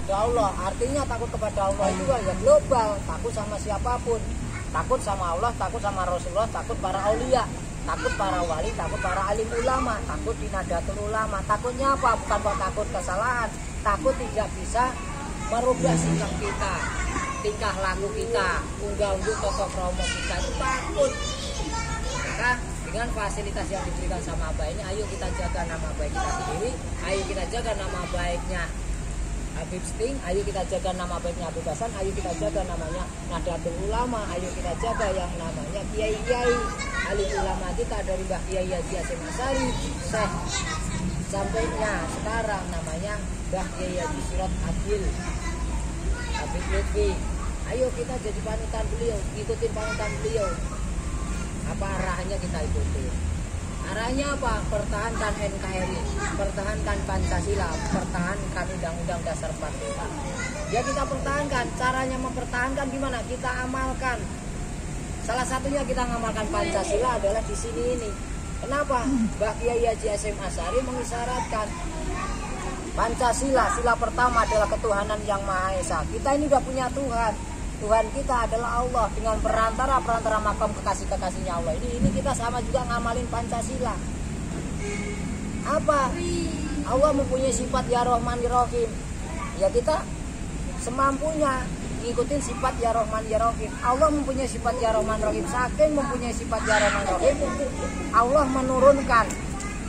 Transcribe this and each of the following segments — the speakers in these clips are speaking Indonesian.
kepada Allah. Artinya takut kepada Allah itu ya global, takut sama siapapun. Takut sama Allah, takut sama Rasulullah, takut para aulia, takut para wali, takut para alim ulama, takut di Nahdlatul Ulama. Takutnya apa? Bukan takut kesalahan, takut tidak bisa merubah sikap kita, tingkah laku kita, unggah-ungguh tokoh kromo kita, itu takut. Maka dengan fasilitas yang diberikan sama Abah ini, ayo kita jaga nama baik kita sendiri, ayo kita jaga nama baiknya Habib Sting, ayo kita jaga nama baiknya Habib Hasan, ayo kita jaga namanya Nahdlatul Ulama, ayo kita jaga yang namanya kiai-kiai alim ulama kita dari Mbah Kiai Haji Hasyim Asy'ari, Syekh sampainya sekarang namanya Mbah Kiai Haji Sirot Adil Habib Lutfi. Ayo kita jadi panutan beliau, ikutin panutan beliau. Apa arahnya kita ikuti? Arahnya apa? Pertahankan NKRI, pertahankan Pancasila, pertahankan Undang-Undang Dasar 45. Ya kita pertahankan. Caranya mempertahankan gimana? Kita amalkan. Salah satunya kita mengamalkan Pancasila adalah di sini ini. Kenapa? Mbah Kiai Haji Hasyim Asy'ari mengisyaratkan Pancasila, sila pertama adalah ketuhanan yang Maha Esa. Kita ini udah punya Tuhan. Tuhan kita adalah Allah dengan perantara makam kekasih-kekasihnya Allah. Ini kita sama juga ngamalin Pancasila. Apa? Allah mempunyai sifat Ya Rahman Ya Rahim. Ya kita semampunya ngikutin sifat Ya Rahman Ya Rahim. Allah mempunyai sifat Ya Rahman Rahim. Saking mempunyai sifat Ya Rahman Rahim, Allah menurunkan,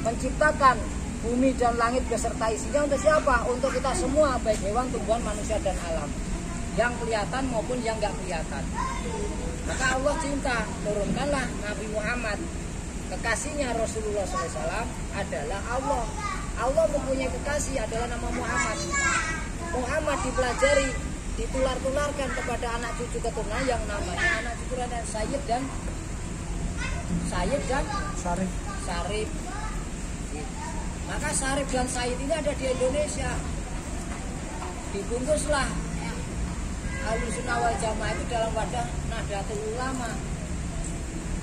menciptakan bumi dan langit beserta isinya untuk siapa? Untuk kita semua, baik hewan, tumbuhan, manusia dan alam, yang kelihatan maupun yang nggak kelihatan. Maka Allah cinta, turunkanlah Nabi Muhammad, kekasihnya Rasulullah SAW adalah Allah. Allah mempunyai kekasih adalah nama Muhammad. Muhammad dipelajari, ditular-tularkan kepada anak cucu keturunan yang namanya anak cucu keturunan Sayyid dan Syarif. Maka Syarif dan Sayyid ini ada di Indonesia. Dibungkuslah Ahlussunnah wal Jamaah itu dalam wadah Nahdlatul Ulama.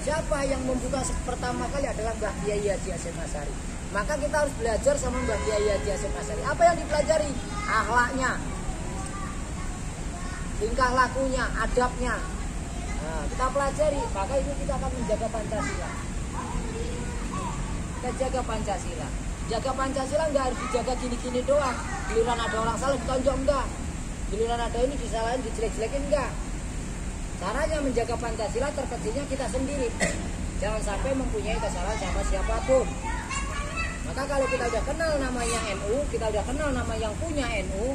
Siapa yang membuka pertama kali adalah Mbah Kiai Haji Hasyim Asy'ari. Maka kita harus belajar sama Mbah Kiai Haji Hasyim Asy'ari. Apa yang dipelajari? Akhlaknya, tingkah lakunya, adabnya. Nah, kita pelajari, maka itu kita akan menjaga Pancasila. Kita jaga Pancasila. Jaga Pancasila nggak harus dijaga gini-gini doang. Giliran ada orang salah ditonjok enggak. Giliran ada ini disalahin, dijelek-jelekin enggak. Caranya menjaga Pancasila terkecilnya kita sendiri. Jangan sampai mempunyai kesalahan sama siapapun. Maka kalau kita udah kenal namanya NU, kita udah kenal nama yang punya NU,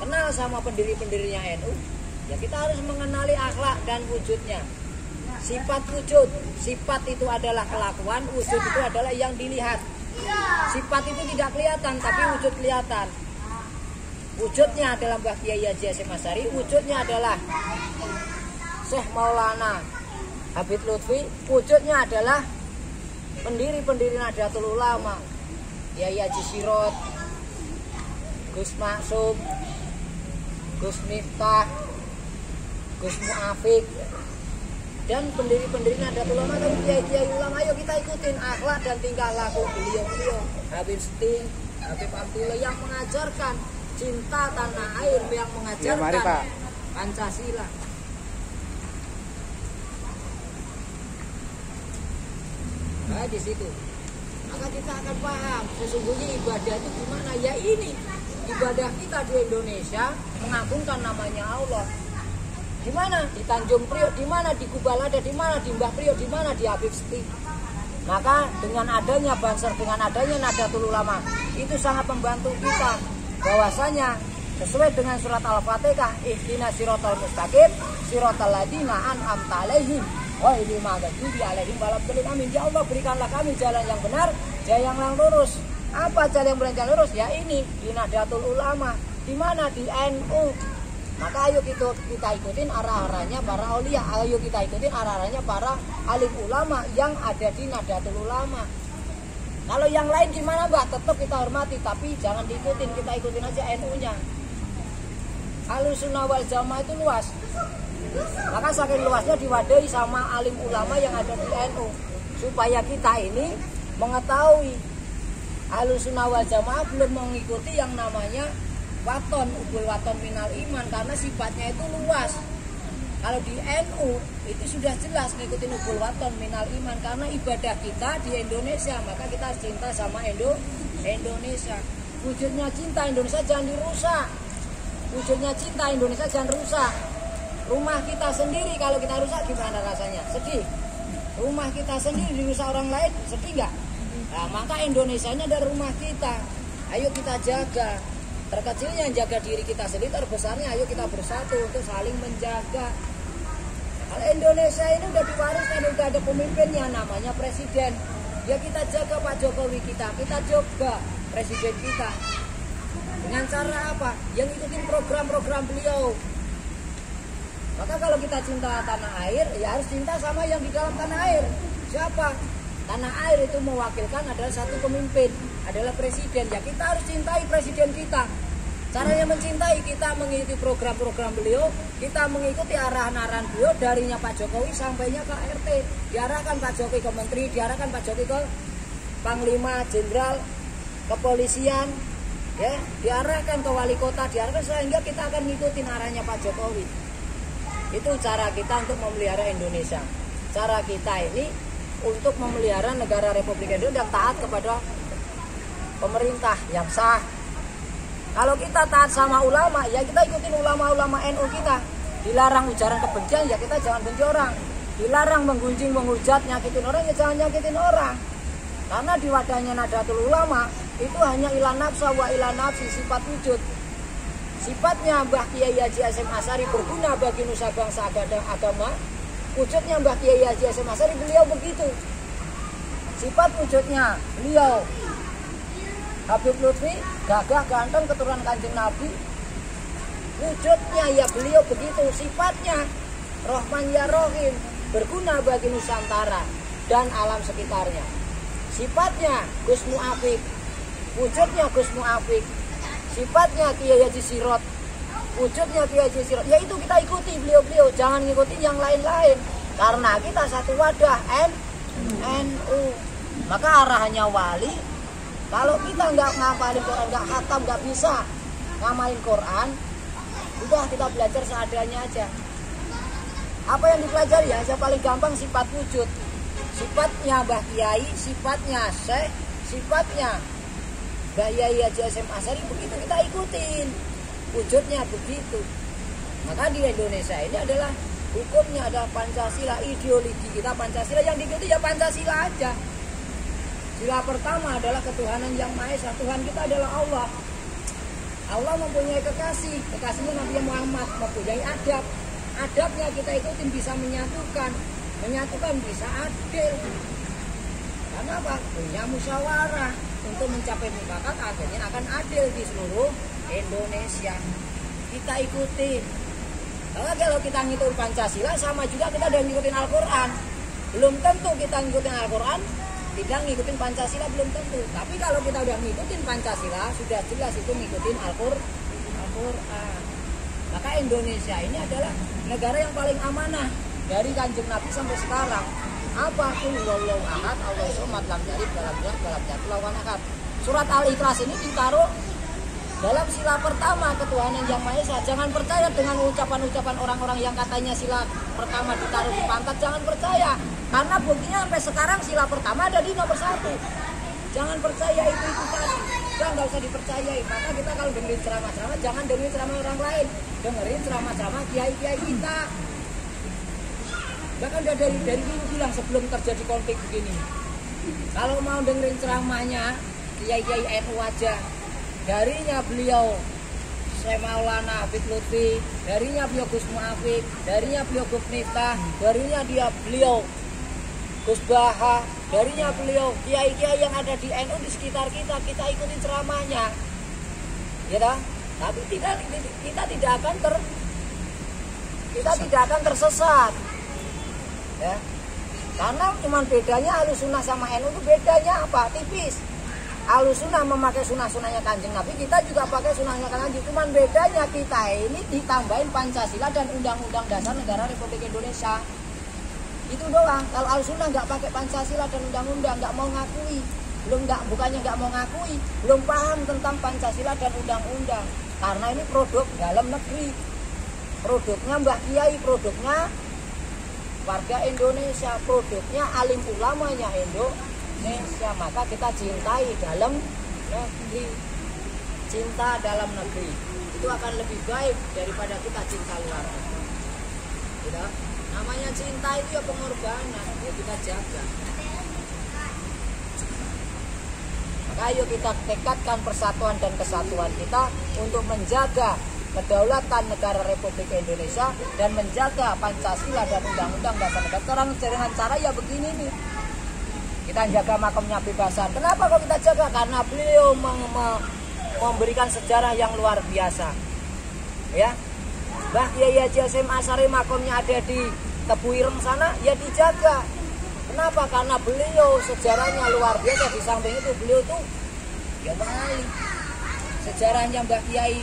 kenal sama pendiri-pendirinya NU, ya kita harus mengenali akhlak dan wujudnya. Sifat wujud, sifat itu adalah kelakuan, wujud itu adalah yang dilihat. Sifat itu tidak kelihatan, tapi wujud kelihatan. Wujudnya adalah Mbah Kiai Haji Hasyim Asy'ari, wujudnya adalah Syekh Maulana Habib Lutfi, wujudnya adalah pendiri-pendiri Nahdlatul Ulama, Kiai Haji Sirot, Gus Maksum, Gus Miftah, Gus Muafik, dan pendiri-pendiri Nahdlatul Ulama dan kiai-kiai ulama. Ayo kita ikutin akhlak dan tingkah laku beliau-beliau. Habib Sting, Habib Abdullah yang mengajarkan cinta tanah air, yang mengajarkan Pancasila. Nah, di situ maka kita akan paham sesungguhnya ibadah itu gimana. Ya ini ibadah kita di Indonesia mengagungkan namanya Allah. Di mana? Di Tanjung Priok, di mana? Di Kubalada, di mana? Di Mbah Priok, di mana? Di Habib Sting. Maka dengan adanya Banser, dengan adanya Nahdlatul Ulama, itu sangat membantu kita bahwasanya sesuai dengan surat Al-Fatihah, ihdinas siratal mustaqim siratal ladzina an'amta 'alaihim ghairil maghdubi 'alaihim waladdallin. Amin. Ya Allah, berikanlah kami jalan yang benar, jalan yang lurus. Apa jalan yang benar, jalan lurus? Ya ini di Nahdlatul Ulama. Di mana? Di NU. Maka ayo kita ikutin arah-arahnya para aulia, ayo kita ikutin arah-arahnya para alim ulama yang ada di Nahdlatul Ulama. Kalau yang lain gimana Mbak? Tetap kita hormati, tapi jangan diikutin, kita ikutin aja NU-nya. Ahlussunnah wal Jamaah itu luas. Maka saking luasnya diwadahi sama alim ulama yang ada di NU, supaya kita ini mengetahui Ahlussunnah wal Jamaah belum mengikuti yang namanya waton, ubul waton minal iman, karena sifatnya itu luas. Kalau di NU itu sudah jelas ngikutin ubul waton minal iman, karena ibadah kita di Indonesia, maka kita harus cinta sama Indonesia. Wujudnya cinta Indonesia jangan dirusak. Wujudnya cinta Indonesia jangan rusak. Rumah kita sendiri kalau kita rusak gimana rasanya? Sedih. Rumah kita sendiri dirusak orang lain, sedih nggak? Nah, maka Indonesianya dari rumah kita. Ayo kita jaga. Terkecilnya jaga diri kita sendiri, terbesarnya ayo kita bersatu untuk saling menjaga. Kalau Indonesia ini udah diwariskan, udah ada pemimpinnya namanya presiden. Ya kita jaga Pak Jokowi kita jaga presiden kita. Dengan cara apa? Yang ikutin program-program beliau. Maka kalau kita cinta tanah air, ya harus cinta sama yang di dalam tanah air. Siapa? Tanah air itu mewakilkan adalah satu pemimpin, adalah presiden. Ya kita harus cintai presiden kita. Caranya mencintai, kita mengikuti program-program beliau, kita mengikuti arahan-arahan beliau darinya Pak Jokowi sampainya ke RT. Diarahkan Pak Jokowi ke menteri, diarahkan Pak Jokowi ke Panglima Jenderal Kepolisian, ya, diarahkan ke wali kota, diarahkan, sehingga kita akan ngikutin arahnya Pak Jokowi. Itu cara kita untuk memelihara Indonesia. Cara kita ini untuk memelihara negara Republik Indonesia yang taat kepada pemerintah yang sah. Kalau kita taat sama ulama, ya kita ikutin ulama-ulama NU kita. Dilarang ujaran kebencian, ya kita jangan benci orang. Dilarang menggunjing, menghujat, nyakitin orang, ya jangan nyakitin orang. Karena di wadahnya Nahdlatul Ulama itu hanya ilah nafsa wa ilah nafsi, sifat wujud. Sifatnya Mbah Kiai Haji Hasyim Asy'ari berguna bagi nusa bangsa agama. Wujudnya Mbah Kiai Haji Hasyim Asy'ari beliau begitu. Sifat wujudnya beliau Habib Lutfi, gagah ganteng keturunan Kanjeng Nabi. Wujudnya ya beliau begitu. Sifatnya Rahman ya Rahim, berguna bagi Nusantara dan alam sekitarnya. Sifatnya Gus Mu'afik, wujudnya Gus Mu'afik. Sifatnya Kiai Haji Sirot, wujudnya Kiai Haji Sirot. Ya itu kita ikuti beliau-beliau, jangan ngikutin yang lain-lain. Karena kita satu wadah NU. Maka arahannya wali, kalau kita nggak ngapalin Quran, nggak khatam, nggak bisa ngamalin Quran, udah kita belajar seadanya aja. Apa yang dipelajari ya? Yang paling gampang sifat wujud. Sifatnya Mbah Kiai, sifatnya Syekh, sifatnya Mbah Kiai Haji Hasyim Asy'ari, begitu kita ikutin. Wujudnya begitu. Maka di Indonesia ini adalah hukumnya adalah Pancasila, ideologi kita Pancasila, yang diikuti ya Pancasila aja. Sila pertama adalah ketuhanan yang Maha Esa. Tuhan kita adalah Allah. Allah mempunyai kekasih, kekasihnya Nabi Muhammad, mempunyai adab. Adabnya kita ikutin, bisa menyatukan bisa adil. Karena apa? Punya musyawarah untuk mencapai mufakat, akhirnya akan adil di seluruh Indonesia. Kita ikutin. Kalau kita ngikutin Pancasila, sama juga kita udah ngikutin Al-Quran. Belum tentu kita ngikutin Al-Quran tidak ngikutin Pancasila, belum tentu. Tapi kalau kita udah ngikutin Pancasila, sudah jelas itu ngikutin Al-Quran. Maka Indonesia ini adalah negara yang paling amanah dari Kanjeng Nabi sampai sekarang. Apa? Qul huwallahu ahad, Allahu somad, lam yalid walam yulad walam yakul lahu kufuwan ahad. Surat Al-Ikhlas ini ditaruh dalam sila pertama ketuhanan yang Maha Esa. Jangan percaya dengan ucapan-ucapan orang-orang yang katanya sila pertama ditaruh di pantat, jangan percaya. Karena buktinya sampai sekarang sila pertama ada di nomor 1. Jangan percaya itu tadi. Udah nggak usah dipercayai. Maka kita kalau dengerin ceramah-ceramah, jangan dengerin ceramah orang lain. Dengerin ceramah-ceramah kiai-kiai kita. Bahkan udah dari dulu bilang sebelum terjadi konflik begini. Kalau mau dengerin ceramahnya kiai-kiai NU aja. Darinya beliau Syekh Maulana Habib Lutfi, darinya beliau Gus Mu'afik, darinya beliau Gus Miftah, darinya beliau Gus Baha, darinya beliau kiai-kiai yang ada di NU di sekitar kita ikutin ceramahnya, ya dah. Tapi kita tidak akan tersesat, ya. Karena cuman bedanya Ahlussunnah sama NU itu bedanya apa? Tipis. Ahlussunnah memakai sunnah-sunnahnya Kanjeng Nabi, kita juga pakai sunnahnya Kanjeng. Cuman bedanya kita ini ditambahin Pancasila dan Undang-Undang Dasar Negara Republik Indonesia. Itu doang. Kalau Ahlussunnah nggak pakai Pancasila dan undang-undang, nggak mau ngakui, bukannya nggak mau ngakui, belum paham tentang Pancasila dan undang-undang. Karena ini produk dalam negeri, produknya Mbah Kiai, produknya warga Indonesia, produknya alim ulamanya Indonesia. Maka kita cintai dalam negeri. Cinta dalam negeri itu akan lebih baik daripada kita cinta luar negeri. Tidak? Namanya cinta itu ya pengorbanan, ya kita jaga. Maka ayo kita tekadkan persatuan dan kesatuan kita untuk menjaga kedaulatan negara Republik Indonesia dan menjaga Pancasila dan Undang-Undang Dasar Negara. Sekarang dengan cara ya begini nih. Kita jaga makamnya bebasan. Kenapa kok kita jaga? Karena beliau memberikan sejarah yang luar biasa. Ya. Mbah Kiai Haji Hasyim Asy'ari makamnya ada di Tebu Ireng sana, ya dijaga. Kenapa? Karena beliau sejarahnya luar biasa. Di samping itu beliau tuh ya wali. Sejarahnya Mbah Kiai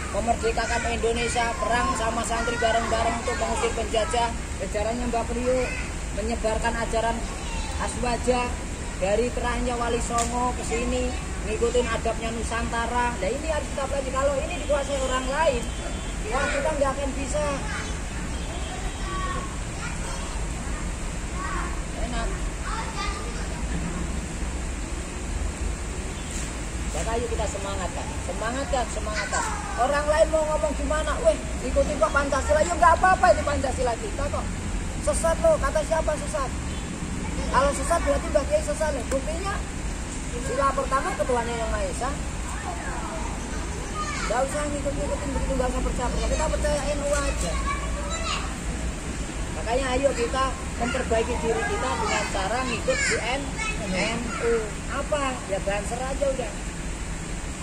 memerdekakan Indonesia, perang sama santri bareng-bareng untuk mengusir penjajah. Sejarahnya Mbah Priyo menyebarkan ajaran Aswaja dari kerahnya Wali Songo ke sini, ngikutin adabnya Nusantara. Nah ini harus kita pelajari. Kalau ini dikuasai orang lain, wah kita nggak akan bisa. Enak. Maka ayo kita semangatkan. Orang lain mau ngomong gimana? Weh, ikutin kok Pancasila. Ya nggak apa-apa ini Pancasila kita kok. Sesat loh, kata siapa sesat? Kalau sesat berarti Mbah Kiai sesat nih. Buktinya sila pertama ketuanya yang Maha Esa. Gak usah ngikut-ngikutin begitu, gak usah percaya. Kita percaya NU aja. Makanya ayo kita memperbaiki diri kita dengan cara ngikut di NU. Apa? Ya banser aja udah.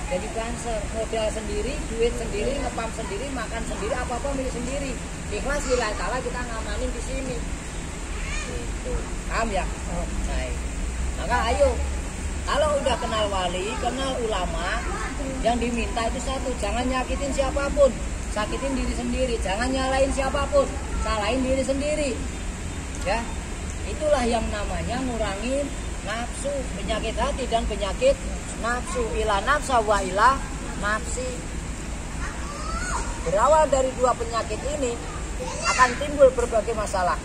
Jadi banser, modal sendiri, duit sendiri, ngepam sendiri, makan sendiri, apa-apa milik sendiri. Ikhlas lillahi ta'ala kita ngamanin di sini. Gitu. Paham ya? Baik. Maka ayo, kalau udah kenal wali, kenal ulama, yang diminta itu satu, jangan nyakitin siapapun, sakitin diri sendiri, jangan nyalain siapapun, salahin diri sendiri. Ya, itulah yang namanya ngurangin nafsu, penyakit hati dan penyakit nafsu. Ila nafsa wa ila nafsi. Berawal dari dua penyakit ini akan timbul berbagai masalah.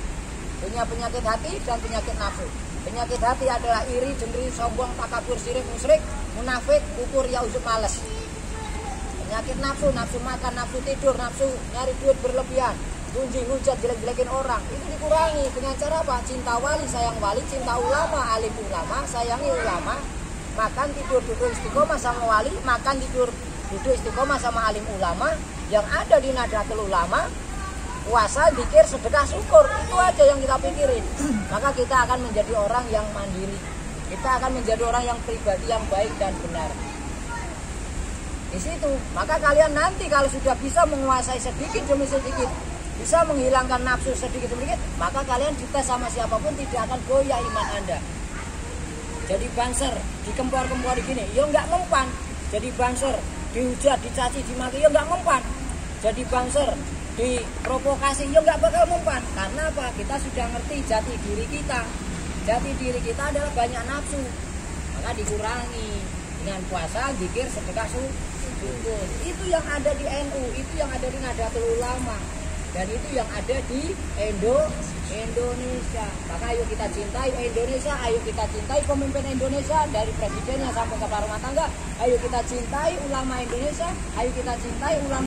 Punya penyakit hati dan penyakit nafsu. Penyakit hati adalah iri, dengki, sombong, takabur, syirik, musyrik, munafik, kufur, yauzub, males. Penyakit nafsu, nafsu makan, nafsu tidur, nafsu nyari duit berlebihan, gunjing, hujat, jelek-jelekin orang. Itu dikurangi dengan cara apa? Cinta wali, sayang wali, cinta ulama, alim ulama, sayangi ulama. Makan, tidur, duduk istiqomah sama wali, makan, tidur, duduk istiqomah sama alim ulama yang ada di Nahdlatul Ulama. Puasa, zikir, sedekah, syukur, itu aja yang kita pikirin. Maka kita akan menjadi orang yang mandiri. Kita akan menjadi orang yang pribadi yang baik dan benar. Di situ, maka kalian nanti kalau sudah bisa menguasai sedikit demi sedikit, bisa menghilangkan nafsu sedikit demi sedikit, maka kalian dites sama siapapun tidak akan goyah iman Anda. Jadi banser, dikempor-kempor gini, ya nggak mempan. Jadi banser, dihujat, dicaci, dimaki, ya nggak mempan. Jadi banser, diprovokasi, ya nggak bakal mempan. Karena apa? Kita sudah ngerti jati diri kita. Jati diri kita adalah banyak nafsu. Maka dikurangi dengan puasa, zikir, sedekah, syukur. Itu yang ada di NU, itu yang ada di Nahdlatul Ulama, dan itu yang ada di Indonesia. Maka ayo kita cintai Indonesia, ayo kita cintai pemimpin Indonesia dari presidennya sampai kepala rumah tangga. Ayo kita cintai ulama Indonesia, ayo kita cintai ulama